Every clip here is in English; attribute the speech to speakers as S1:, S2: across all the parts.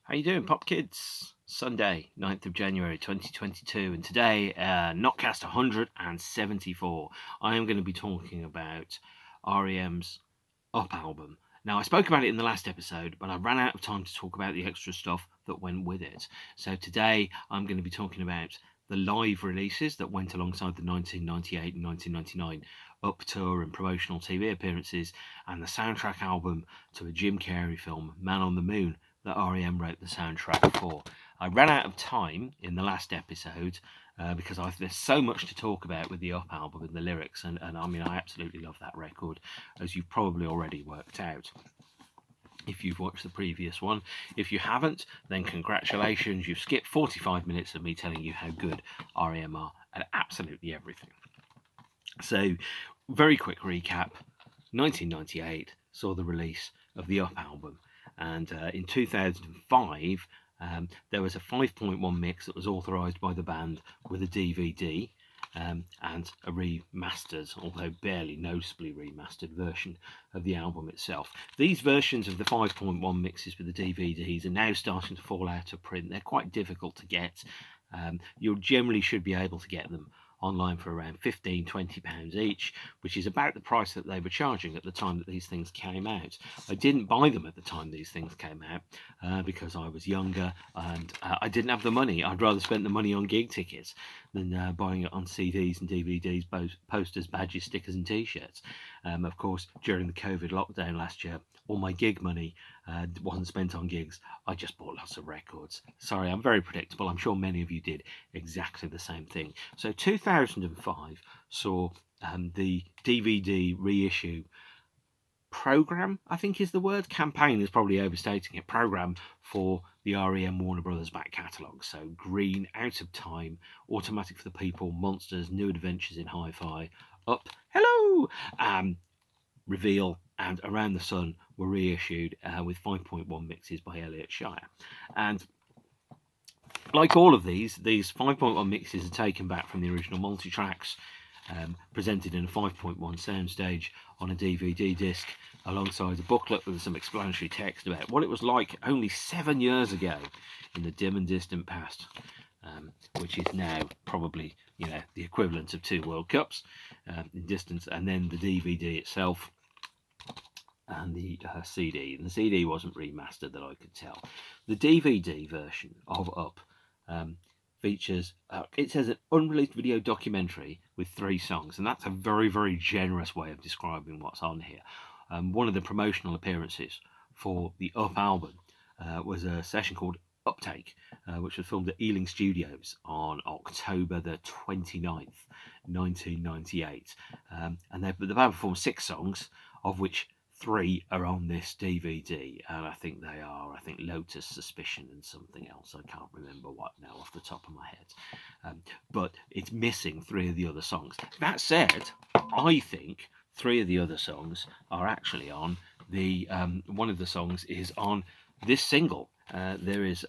S1: How you doing, Pop Kids? Sunday, 9th of January 2022, and today, Notcast 174. I am going to be talking about R.E.M's Up album. Now, I spoke about it in the last episode, but I ran out of time to talk about the extra stuff that went with it. So today, I'm going to be talking about the live releases that went alongside the 1998 and 1999 Up tour and promotional TV appearances, and the soundtrack album to a Jim Carrey film, Man on the Moon, that R.E.M wrote the soundtrack for. I ran out of time in the last episode because there's so much to talk about with the Up album and the lyrics, and I mean, I absolutely love that record, as you've probably already worked out if you've watched the previous one. If you haven't, then congratulations, you've skipped 45 minutes of me telling you how good R.E.M are at absolutely everything. So, very quick recap. 1998 saw the release of the Up album, and in 2005 there was a 5.1 mix that was authorised by the band with a DVD and a remastered, although barely noticeably remastered, version of the album itself. These versions of the 5.1 mixes with the DVDs are now starting to fall out of print. They're quite difficult to get. You generally should be able to get them online for around £15-20 each, which is about the price that they were charging at the time that these things came out. I didn't buy them at the time these things came out because I was younger and I didn't have the money. I'd rather spend the money on gig tickets than buying it on CDs and DVDs, posters, badges, stickers and t-shirts. Of course, during the COVID lockdown last year, all my gig money wasn't spent on gigs. I just bought lots of records. Sorry, I'm very predictable. I'm sure many of you did exactly the same thing. So 2005 saw the DVD reissue program, I think is the word. Campaign is probably overstating it. Program for the R.E.M Warner Brothers back catalogue. So Green, Out of Time, Automatic for the People, Monsters, New Adventures in Hi-Fi, Up, Hello, Reveal, and Around the Sun were reissued with 5.1 mixes by Elliot Shire. And like all of these 5.1 mixes are taken back from the original multi-tracks, presented in a 5.1 soundstage on a DVD disc, alongside a booklet with some explanatory text about what it was like only 7 years ago in the dim and distant past, which is now probably, the equivalent of 2 World Cups in distance, and then the DVD itself and the CD. And the CD wasn't remastered that I could tell. The DVD version of Up features, it says, an unreleased video documentary with 3 songs, and that's a very, very generous way of describing what's on here. One of the promotional appearances for the Up album was a session called Uptake, which was filmed at Ealing Studios on October the 29th, 1998. And the band performed 6 songs, of which 3 are on this DVD, and I think they are, Lotus, Suspicion and something else. I can't remember what now off the top of my head. But it's missing 3 of the other songs. That said, I think 3 of the other songs are actually on the, one of the songs is on this single. There is,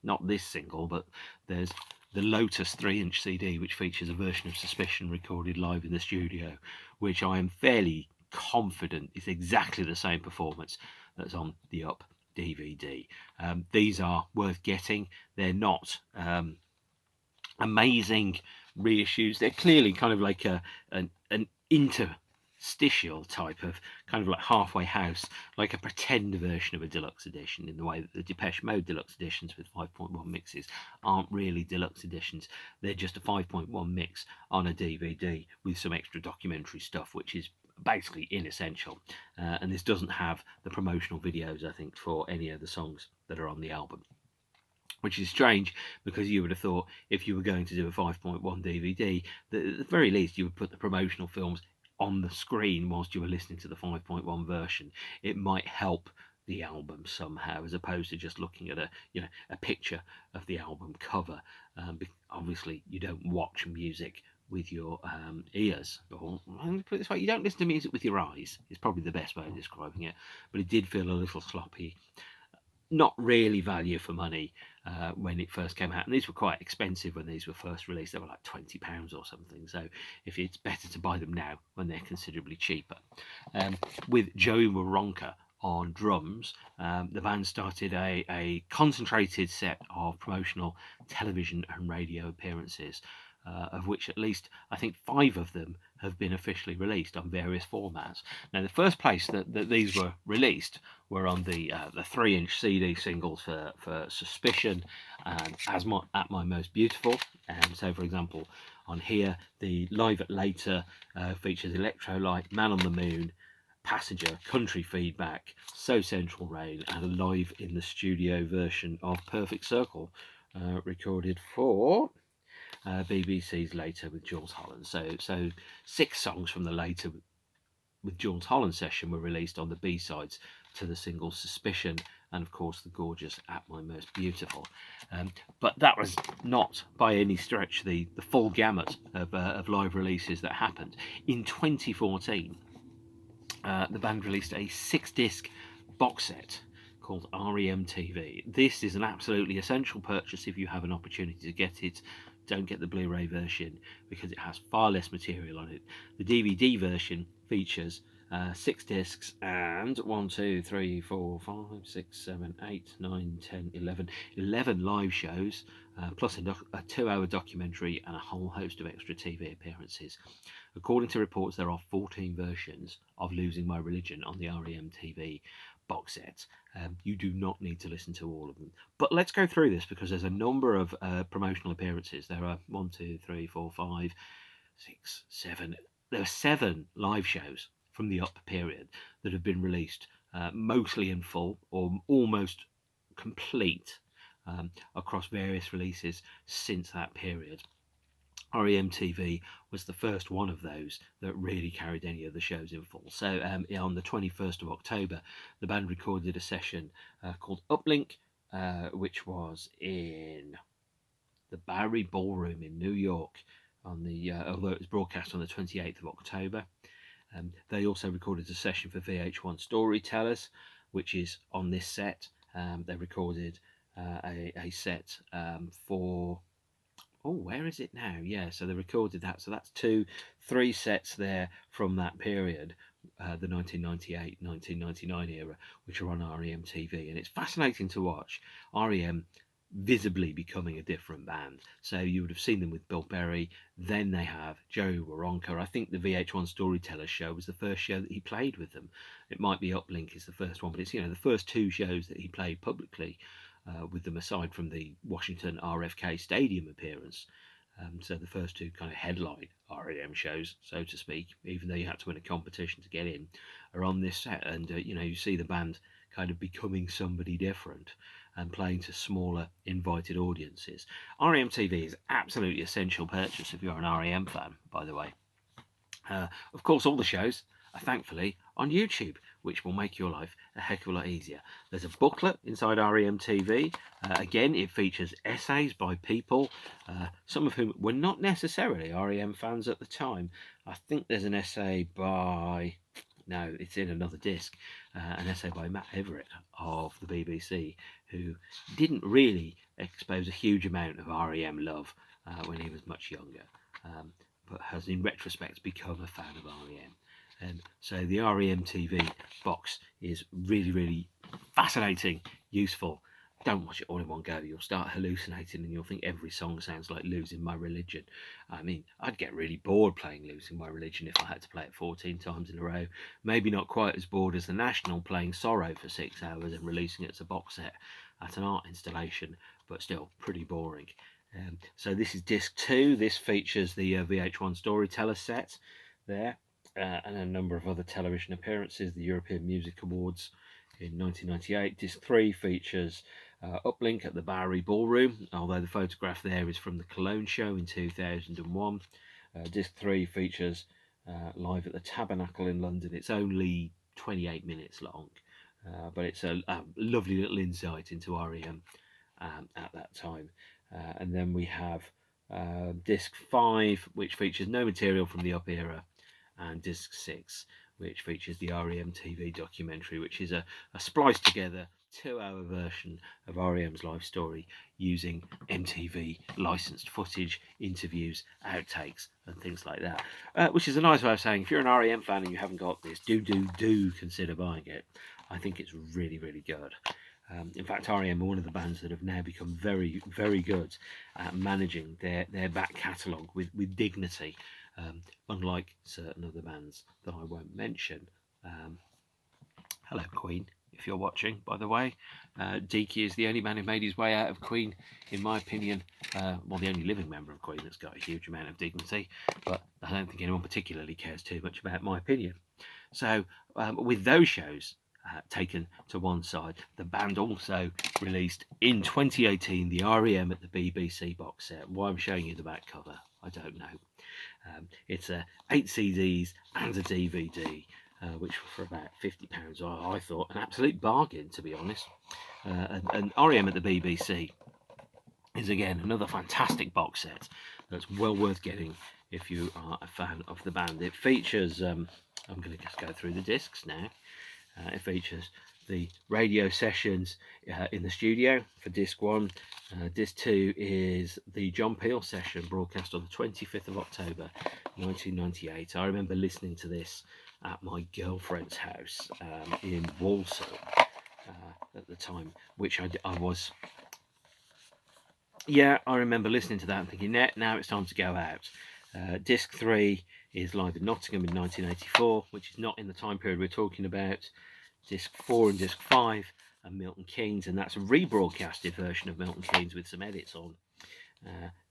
S1: not this single, but there's the Lotus 3-inch CD, which features a version of Suspicion recorded live in the studio, which I am fairly confident is exactly the same performance that's on the Up DVD. These are worth getting. They're not amazing reissues. They're clearly kind of like an interstitial type of, kind of like halfway house, like a pretend version of a deluxe edition, in the way that the Depeche Mode deluxe editions with 5.1 mixes aren't really deluxe editions. They're just a 5.1 mix on a DVD with some extra documentary stuff, which is basically inessential. And this doesn't have the promotional videos, I think, for any of the songs that are on the album, which is strange, because you would have thought if you were going to do a 5.1 DVD, that at the very least you would put the promotional films on the screen whilst you were listening to the 5.1 version. It might help the album somehow, as opposed to just looking at a picture of the album cover. Obviously you don't watch music with your ears, or put it this way, you don't listen to music with your eyes, is probably the best way of describing it. But it did feel a little sloppy, not really value for money when it first came out, and these were quite expensive when these were first released. They were like £20 or something, so if it's better to buy them now when they're considerably cheaper. With Joey Waronker on drums, the band started a concentrated set of promotional television and radio appearances, of which at least I think 5 of them have been officially released on various formats. Now, the first place that these were released were on the 3-inch CD singles for Suspicion and At My Most Beautiful. So, for example, on here, the Live at Later features Electrolight, Man on the Moon, Passenger, Country Feedback, So Central Rain, and a live in the studio version of Perfect Circle, recorded for BBC's Later with Jools Holland. So 6 songs from the Later with Jools Holland session were released on the B-sides to the single Suspicion, and of course the gorgeous At My Most Beautiful. But that was not by any stretch the full gamut of live releases that happened. In 2014, the band released a 6-disc box set called R.E.M. TV. This is an absolutely essential purchase if you have an opportunity to get it. Don't get the Blu-ray version because it has far less material on it. The DVD version features 6 discs and 1, 2, 3, 4, 5, 6, 7, 8, 9, 10, 11 live shows, plus a 2-hour documentary and a whole host of extra TV appearances. According to reports, there are 14 versions of Losing My Religion on the R.E.M. TV box set. You do not need to listen to all of them. But let's go through this because there's a number of promotional appearances. There are 1, 2, 3, 4, 5, 6, 7. There are 7 live shows from the Up period that have been released, mostly in full or almost complete, across various releases since that period. R.E.M. TV was the first one of those that really carried any of the shows in full. So on the 21st of October, the band recorded a session called Uplink, which was in the Bowery Ballroom in New York, although it was broadcast on the 28th of October. They also recorded a session for VH-1 Storytellers, which is on this set. They recorded a set for... Oh, where is it now? Yeah, so they recorded that. So that's 3 sets there from that period, the 1998-1999 era, which are on R.E.M. TV. And it's fascinating to watch R.E.M. visibly becoming a different band. So you would have seen them with Bill Berry. Then they have Joe Waronker. I think the VH1 Storytellers show was the first show that he played with them. It might be Uplink is the first one, but it's, the first 2 shows that he played publicly with them, aside from the Washington RFK Stadium appearance. So the first 2 kind of headline R.E.M. shows, so to speak, even though you had to win a competition to get in, are on this set. And, you see the band kind of becoming somebody different and playing to smaller invited audiences. R.E.M. TV is absolutely essential purchase if you're an R.E.M. fan, by the way. Of course, all the shows are thankfully on YouTube, which will make your life a heck of a lot easier. There's a booklet inside R.E.M. TV. Again, it features essays by people, some of whom were not necessarily R.E.M. fans at the time. I think there's an essay by... No, it's in another disc. An essay by Matt Everett of the BBC, who didn't really expose a huge amount of R.E.M. love when he was much younger, but has in retrospect become a fan of R.E.M. And so the R.E.M. TV box is really, really fascinating, useful. Don't watch it all in one go. You'll start hallucinating and you'll think every song sounds like Losing My Religion. I mean, I'd get really bored playing Losing My Religion if I had to play it 14 times in a row. Maybe not quite as bored as The National playing Sorrow for 6 hours and releasing it as a box set at an art installation, but still pretty boring. So this is disc 2. This features the VH1 Storyteller set there. And a number of other television appearances, the European Music Awards in 1998. Disc 3 features Uplink at the Bowery Ballroom, although the photograph there is from the Cologne show in 2001. Disc 3 features Live at the Tabernacle in London. It's only 28 minutes long, but it's a lovely little insight into R.E.M. At that time. And then we have Disc 5, which features no material from the Up era, and disc 6, which features the R.E.M. TV documentary, which is a spliced together 2-hour version of R.E.M.'s life story using MTV licensed footage, interviews, outtakes and things like that, which is a nice way of saying if you're an R.E.M. fan and you haven't got this, do consider buying it. I think it's really, really good. In fact, R.E.M are one of the bands that have now become very, very good at managing their back catalogue with dignity, unlike certain other bands that I won't mention. Hello, Queen, if you're watching, by the way. Deaky is the only man who made his way out of Queen, in my opinion. Well, the only living member of Queen that's got a huge amount of dignity, but I don't think anyone particularly cares too much about my opinion. So, with those shows taken to one side, the band also released in 2018 the R.E.M at the BBC box set. Why I'm showing you the back cover, I don't know. It's 8 CDs and a DVD, which for about £50 I thought an absolute bargain, to be honest. And R.E.M at the BBC is again another fantastic box set that's well worth getting if you are a fan of the band. It features, I'm going to just go through the discs now. It features the radio sessions in the studio for disc 1. Disc 2 is the John Peel session broadcast on the 25th of October 1998. I remember listening to this at my girlfriend's house in Walsall at the time, which I was. Yeah, I remember listening to that and thinking, now it's time to go out. Disc 3 is live in Nottingham in 1984, which is not in the time period we're talking about. Disc 4 and Disc 5 are Milton Keynes, and that's a rebroadcasted version of Milton Keynes with some edits on.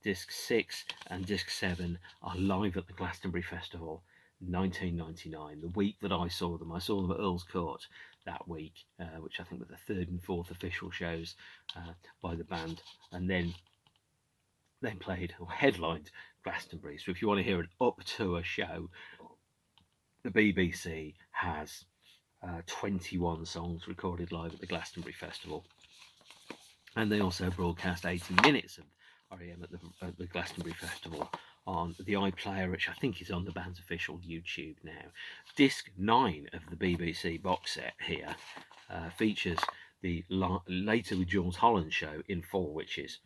S1: Disc 6 and Disc 7 are live at the Glastonbury Festival 1999, the week that I saw them. I saw them at Earl's Court that week, which I think were the 3rd and 4th official shows by the band, and then played or headlined Glastonbury. So if you want to hear an up-tour show, the BBC has 21 songs recorded live at the Glastonbury Festival, and they also broadcast 80 minutes of R.E.M at the Glastonbury Festival on the iPlayer, which I think is on the band's official YouTube now. Disc 9 of the BBC box set here features the Later with Jools Holland show in full, which is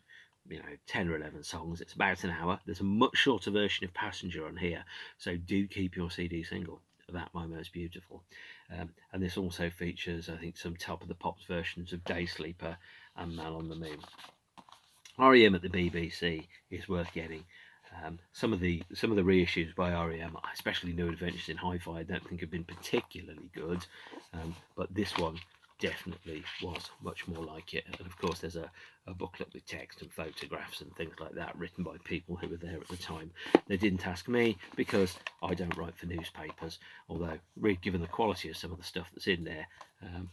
S1: 10 or 11 songs. It's about an hour. There's a much shorter version of Passenger on here, so do keep your CD single. That My Most Beautiful. And this also features, I think, some Top of the Pops versions of Day Sleeper and Man on the Moon. R.E.M at the BBC is worth getting. Some of the reissues by R.E.M, especially New Adventures in Hi-Fi, I don't think have been particularly good, but this one definitely was much more like it. And of course there's a booklet with text and photographs and things like that written by people who were there at the time. They didn't ask me because I don't write for newspapers, although given the quality of some of the stuff that's in there,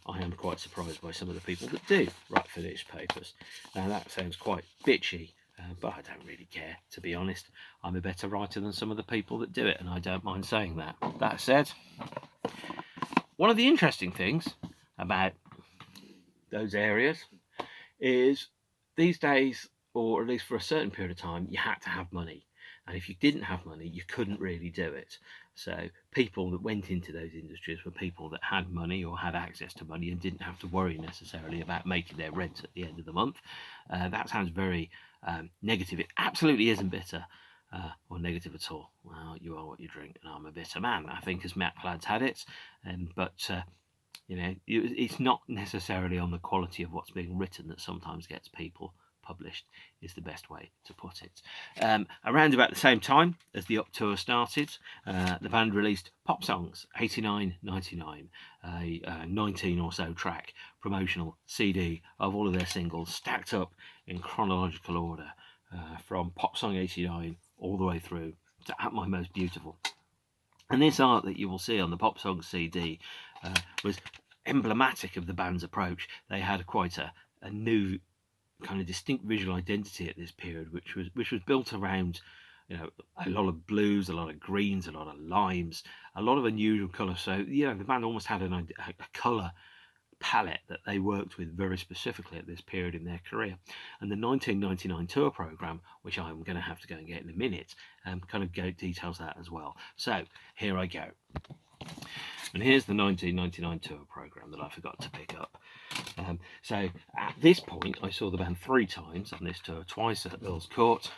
S1: I am quite surprised by some of the people that do write for newspapers. Now that sounds quite bitchy, but I don't really care, to be honest. I'm a better writer than some of the people that do it, and I don't mind saying that. That said, one of the interesting things about those areas is these days, or at least for a certain period of time, you had to have money, and if you didn't have money you couldn't really do it. So people that went into those industries were people that had money or had access to money and didn't have to worry necessarily about making their rent at the end of the month. That sounds very negative. It absolutely isn't bitter or negative at all. Well, you are what you drink, and I'm a bitter man, I think, as Matt Plaid's had it. But it's not necessarily on the quality of what's being written that sometimes gets people published, is the best way to put it. Around about the same time as the Up Tour started, the band released Pop Songs 89-99, a 19 or so track promotional CD of all of their singles stacked up in chronological order from Pop Song 89 all the way through to At My Most Beautiful. And this art that you will see on the Pop Song CD was emblematic of the band's approach. They had quite a new kind of distinct visual identity at this period, which was built around a lot of blues, a lot of greens, a lot of limes, a lot of unusual colours. So the band almost had a colour palette that they worked with very specifically at this period in their career. And the 1999 tour programme, which I'm going to have to go and get in a minute, kind of details that as well. So here I go. And here's the 1999 tour programme that I forgot to pick up. So at this point I saw the band 3 times on this tour, twice at Earl's Court,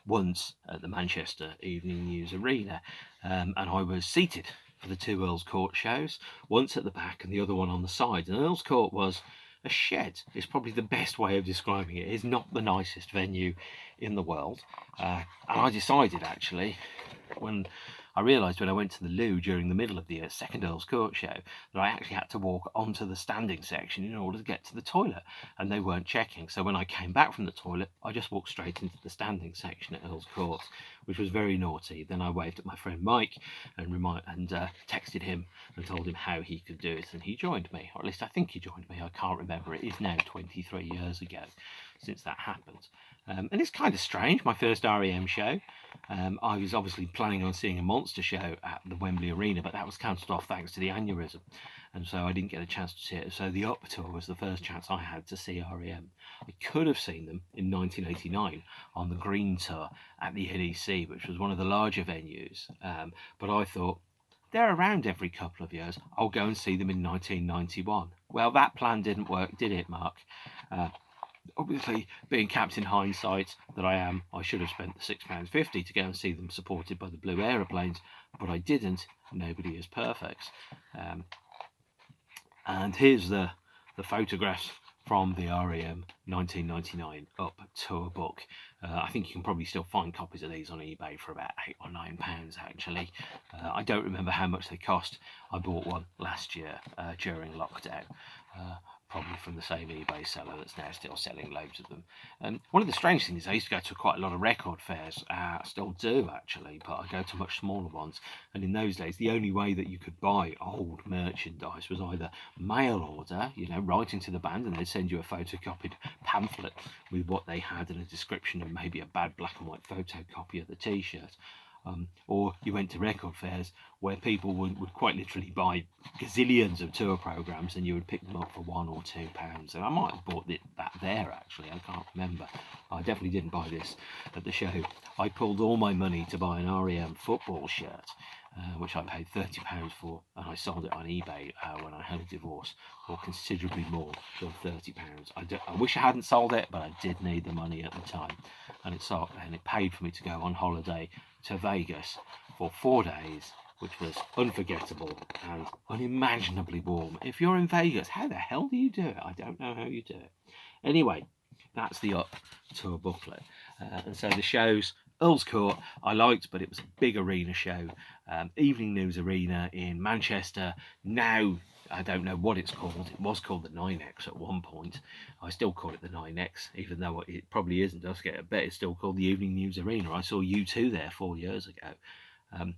S1: once at the Manchester Evening News Arena, and I was seated for the two Earl's Court shows, once at the back and the other one on the side. And Earl's Court was a shed. It's probably the best way of describing it. It's not the nicest venue in the world. And I decided, actually, when I realised when I went to the loo during the middle of the second Earl's Court show, that I actually had to walk onto the standing section in order to get to the toilet, and they weren't checking. So when I came back from the toilet, I just walked straight into the standing section at Earl's Court, which was very naughty. Then I waved at my friend Mike and texted him and told him how he could do it, and he joined me, or at least I think he joined me. I can't remember. It is now 23 years ago since that happened. And it's kind of strange, my first R.E.M. show. I was obviously planning on seeing a monster show at the Wembley Arena, but that was cancelled off thanks to the aneurysm, and so I didn't get a chance to see it. So the Up Tour was the first chance I had to see R.E.M. I could have seen them in 1989 on the Green Tour at the NEC, which was one of the larger venues, but I thought, they're around every couple of years, I'll go and see them in 1991. Well, that plan didn't work, did it, Mark? Obviously, being Captain Hindsight that I am, I should have spent the £6.50 to go and see them supported by the Blue Aeroplanes, but I didn't. Nobody is perfect. And here's the photographs from the R.E.M. 1999 Up Tour book. I think you can probably still find copies of these on eBay for about £8 or £9 actually. I don't remember how much they cost. I bought one last year during lockdown. Probably from the same eBay seller that's now still selling loads of them. One of the strange things is I used to go to quite a lot of record fairs. I still do actually, but I go to much smaller ones. And in those days, the only way that you could buy old merchandise was either mail order, writing to the band, and they'd send you a photocopied pamphlet with what they had and a description and maybe a bad black and white photocopy of the t-shirt. Or you went to record fairs where people would quite literally buy gazillions of tour programmes, and you would pick them up for £1 or £2. And I might have bought that there actually, I can't remember. I definitely didn't buy this at the show. I pulled all my money to buy an R.E.M. football shirt, which I paid £30 for, and I sold it on eBay when I had a divorce for considerably more than £30. I wish I hadn't sold it, but I did need the money at the time, and it paid for me to go on holiday to Vegas for 4 days, which was unforgettable and unimaginably warm. If you're in Vegas, how the hell do you do it? I don't know how you do it. Anyway, that's the Up Tour booklet. And so the shows, Earl's Court, I liked, but it was a big arena show. Evening News Arena in Manchester. Now, I don't know what it's called. It was called the 9X at one point. I still call it the 9X, even though it probably isn't. I bet it's still called the Evening News Arena. I saw U2 there 4 years ago.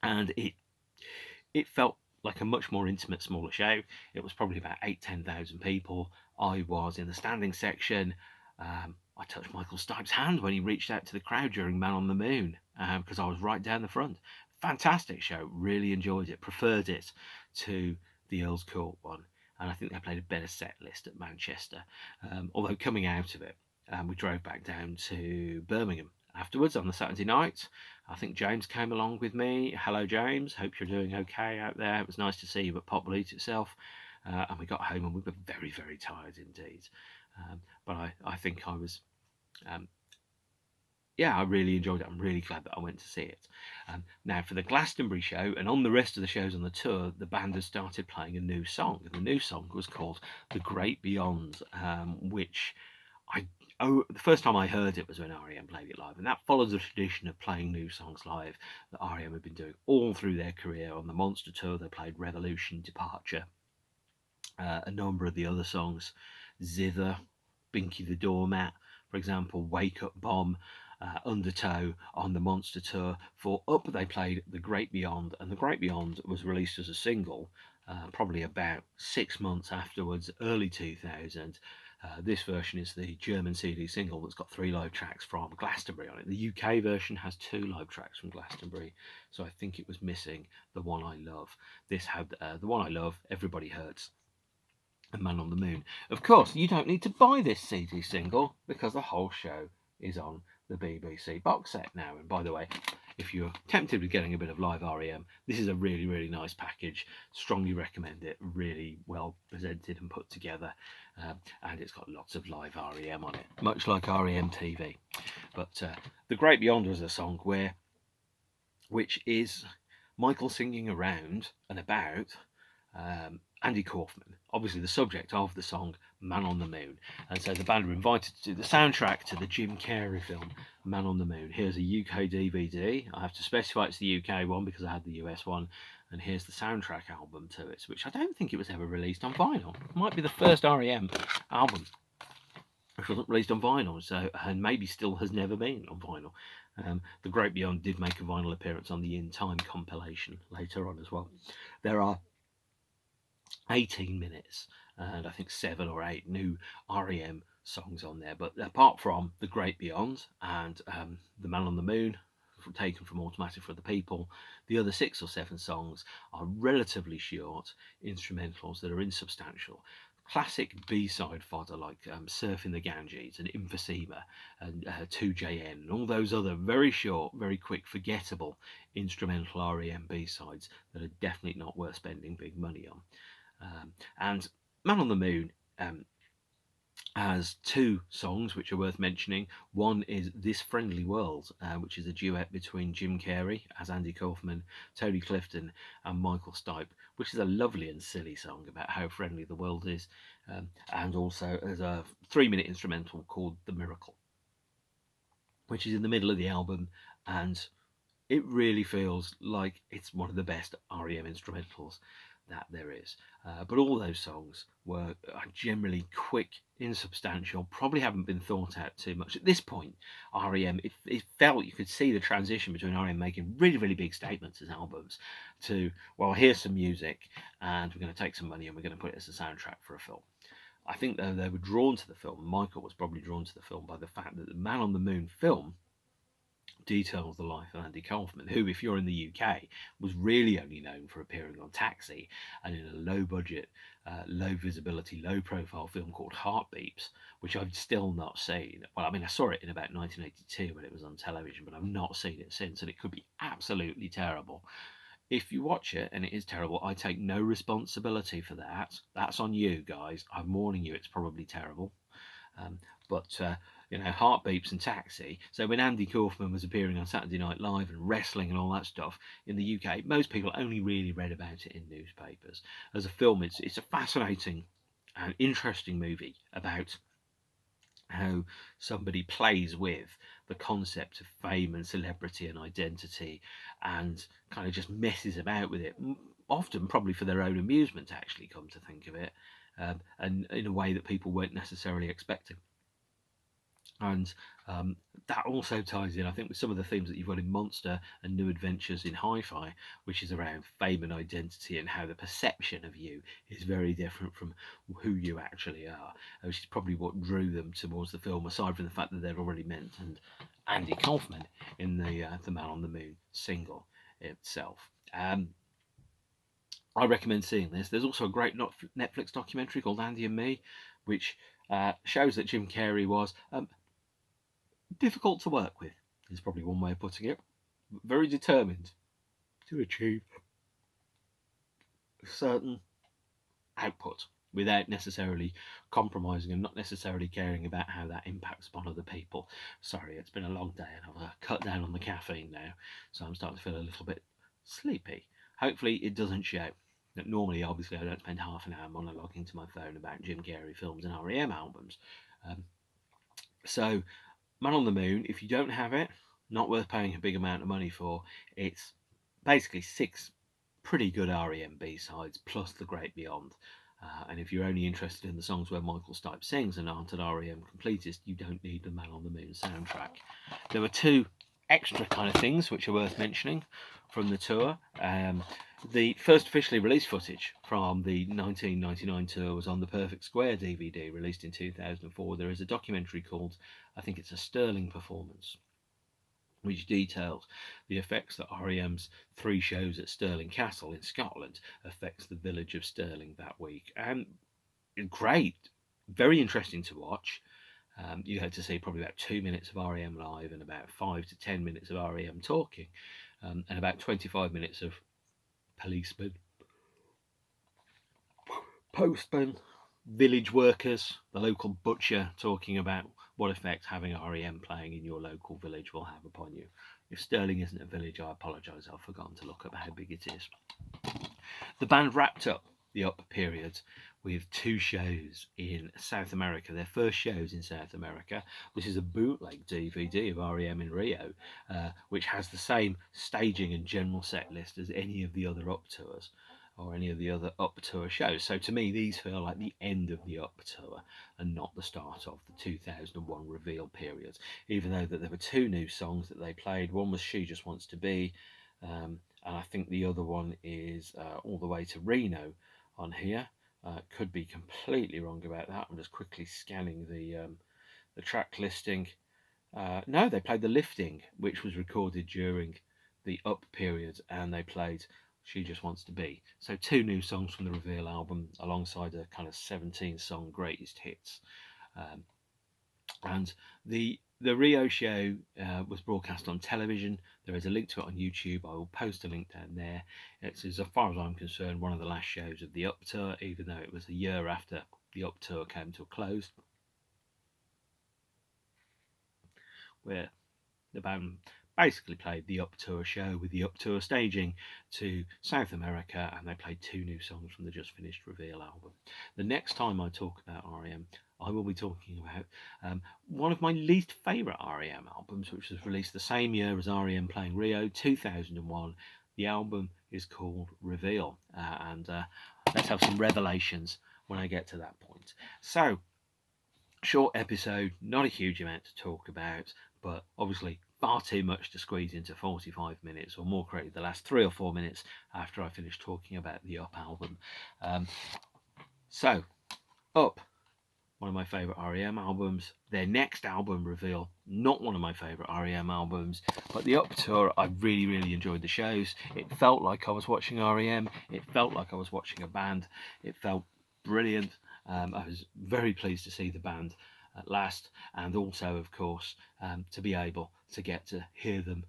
S1: And it felt like a much more intimate, smaller show. It was probably about 10,000 people. I was in the standing section. I touched Michael Stipe's hand when he reached out to the crowd during Man on the Moon, because I was right down the front. Fantastic show, really enjoyed it, preferred it to the Earl's Court one, and I think they played a better set list at Manchester. Although coming out of it, we drove back down to Birmingham afterwards on the Saturday night. I think James came along with me. Hello James, hope you're doing okay out there. It was nice to see you at Pop Believe Itself. And we got home and we were very, very tired indeed. But I think I was, I really enjoyed it. I'm really glad that I went to see it. Now, for the Glastonbury show and on the rest of the shows on the tour, the band has started playing a new song. And the new song was called The Great Beyond, which the first time I heard it was when R.E.M. played it live, and that follows the tradition of playing new songs live that R.E.M. have been doing all through their career. On the Monster Tour, they played Revolution, Departure, a number of the other songs, Zither, Binky the Doormat, for example, Wake Up Bomb, Undertow. On the Monster Tour for Up, they played The Great Beyond, and The Great Beyond was released as a single probably about 6 months afterwards, early 2000. This version is the German CD single that's got 3 live tracks from Glastonbury on it. The UK version has 2 live tracks from Glastonbury, so I think it was missing The One I Love. This had The One I Love, Everybody Hurts, and Man on the Moon. Of course, you don't need to buy this CD single because the whole show is on the BBC box set now. And by the way, if you're tempted with getting a bit of live R.E.M, this is a really, really nice package. Strongly recommend it. Really well presented and put together. And it's got lots of live R.E.M on it, much like Rem TV. But The Great Beyond was a song which is Michael singing around and about Andy Kaufman, obviously the subject of the song Man on the Moon. And so the band were invited to do the soundtrack to the Jim Carrey film Man on the Moon. Here's a UK DVD. I have to specify it's the UK one because I had the US one. And here's the soundtrack album to it, which I don't think it was ever released on vinyl. It might be the first R.E.M. album which wasn't released on vinyl, so and maybe still has never been on vinyl. The Great Beyond did make a vinyl appearance on the In Time compilation later on as well. There are 18 minutes and I think 7 or 8 new R.E.M. songs on there, but apart from The Great Beyond and The Man on the Moon, taken from Automatic for the People, the other 6 or 7 songs are relatively short instrumentals that are insubstantial. Classic B-side fodder like Surfing the Ganges and Emphysema and 2JN and all those other very short, very quick, forgettable instrumental R.E.M. B-sides that are definitely not worth spending big money on. And Man on the Moon has 2 songs which are worth mentioning. One is This Friendly World, which is a duet between Jim Carrey as Andy Kaufman, Tony Clifton and Michael Stipe, which is a lovely and silly song about how friendly the world is. And also there's a 3-minute instrumental called The Miracle, which is in the middle of the album, and it really feels like it's one of the best R.E.M. instrumentals that there is. But all those songs are generally quick, insubstantial, probably haven't been thought out too much. At this point, R.E.M., it felt you could see the transition between R.E.M. making really, really big statements as albums to, well, here's some music and we're going to take some money and we're going to put it as a soundtrack for a film. I think though they were drawn to the film, Michael was probably drawn to the film by the fact that the Man on the Moon film details the life of Andy Kaufman, who, if you're in the UK, was really only known for appearing on Taxi and in a low-budget, low-visibility, low-profile film called Heartbeats, which I've still not seen. Well, I mean, I saw it in about 1982 when it was on television, but I've not seen it since, and it could be absolutely terrible. If you watch it and it is terrible, I take no responsibility for that. That's on you, guys. I'm warning you, it's probably terrible. But Heartbeats and Taxi. So when Andy Kaufman was appearing on Saturday Night Live and wrestling and all that stuff in the UK, most people only really read about it in newspapers. As a film, it's a fascinating and interesting movie about how somebody plays with the concept of fame and celebrity and identity and kind of just messes about with it, often probably for their own amusement, actually, come to think of it, and in a way that people weren't necessarily expecting. And that also ties in, I think, with some of the themes that you've got in Monster and New Adventures in Hi-Fi, which is around fame and identity and how the perception of you is very different from who you actually are, which is probably what drew them towards the film, aside from the fact that they'd already mentioned Andy Kaufman in the Man on the Moon single itself. I recommend seeing this. There's also a great Netflix documentary called Andy and Me, which shows that Jim Carrey was difficult to work with, is probably one way of putting it. Very determined to achieve a certain output without necessarily compromising and not necessarily caring about how that impacts upon other people. Sorry, it's been a long day and I've cut down on the caffeine now, so I'm starting to feel a little bit sleepy. Hopefully it doesn't show. Normally, obviously, I don't spend half an hour monologuing to my phone about Jim Carrey films and R.E.M. albums. So Man on the Moon, if you don't have it, not worth paying a big amount of money for. It's basically 6 pretty good R.E.M. B-sides plus The Great Beyond. And if you're only interested in the songs where Michael Stipe sings and aren't an R.E.M. completist, you don't need the Man on the Moon soundtrack. There were 2 extra kind of things which are worth mentioning from the tour. The first officially released footage from the 1999 tour was on the Perfect Square DVD, released in 2004. There is a documentary called, I think it's a Stirling Performance, which details the effects that R.E.M's 3 shows at Stirling Castle in Scotland affects the village of Stirling that week. And great, very interesting to watch. You had to see probably about 2 minutes of R.E.M. live and about 5 to 10 minutes of R.E.M. talking, and about 25 minutes of policemen, postmen, village workers, the local butcher, talking about what effect having R.E.M playing in your local village will have upon you. If Stirling isn't a village, I apologise, I've forgotten to look up how big it is. The band wrapped up the Up period with 2 shows in South America. Their first shows in South America. This is a bootleg DVD of R.E.M in Rio, which has the same staging and general set list as any of the other Up tours or any of the other Up tour shows. So to me, these feel like the end of the Up tour and not the start of the 2001 reveal period. Even though that there were 2 new songs that they played. One was She Just Wants to Be, and I think the other one is All the Way to Reno on here. Could be completely wrong about that. I'm just quickly scanning the track listing. No, they played The Lifting, which was recorded during the Up period, and they played She Just Wants to Be. So 2 new songs from the Reveal album alongside a kind of 17-song greatest hits. And the Rio show was broadcast on television. There is a link to it on YouTube. I will post a link down there. It's, as far as I'm concerned, one of the last shows of the Up tour, even though it was a year after the Up tour came to a close, where the band basically played the Up tour show with the Up tour staging to South America, and they played 2 new songs from the just finished Reveal album. The next time I talk about R.E.M, I will be talking about one of my least favourite R.E.M albums, which was released the same year as R.E.M playing Rio, 2001. The album is called Reveal, and let's have some revelations when I get to that point. So, short episode, not a huge amount to talk about, but obviously far too much to squeeze into 45 minutes, or more correctly, the last 3 or 4 minutes after I finished talking about the Up album. So, Up, one of my favourite R.E.M albums. Their next album, Reveal, not one of my favourite R.E.M albums, but the Up tour, I really enjoyed the shows. It felt like I was watching R.E.M, it felt like I was watching a band, it felt brilliant. I was very pleased to see the band at last, and also, of course, to be able to get to hear them,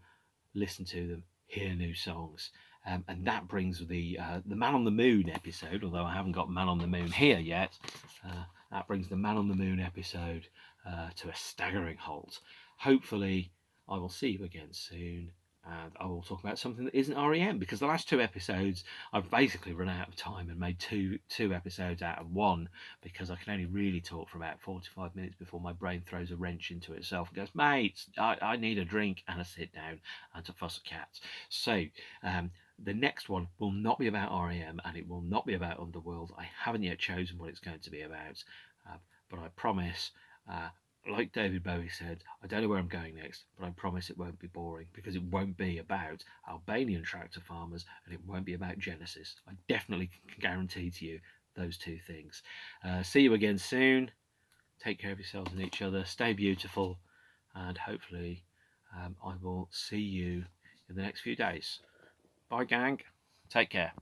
S1: listen to them, hear new songs. And that brings the Man on the Moon episode, although I haven't got Man on the Moon here yet, that brings the Man on the Moon episode to a staggering halt. Hopefully I will see you again soon, and I will talk about something that isn't R.E.M, because the last 2 episodes I've basically run out of time and made two episodes out of one, because I can only really talk for about 45 minutes before my brain throws a wrench into itself and goes, mate, I need a drink and a sit down and to fuss a cat. So the next one will not be about R.E.M, and it will not be about Underworld. I haven't yet chosen what it's going to be about, but I promise, like David Bowie said, I don't know where I'm going next, but I promise it won't be boring, because it won't be about Albanian tractor farmers, and it won't be about Genesis. I definitely can guarantee to you those 2 things. See you again soon. Take care of yourselves and each other. Stay beautiful, and hopefully I will see you in the next few days. Bye, gang. Take care.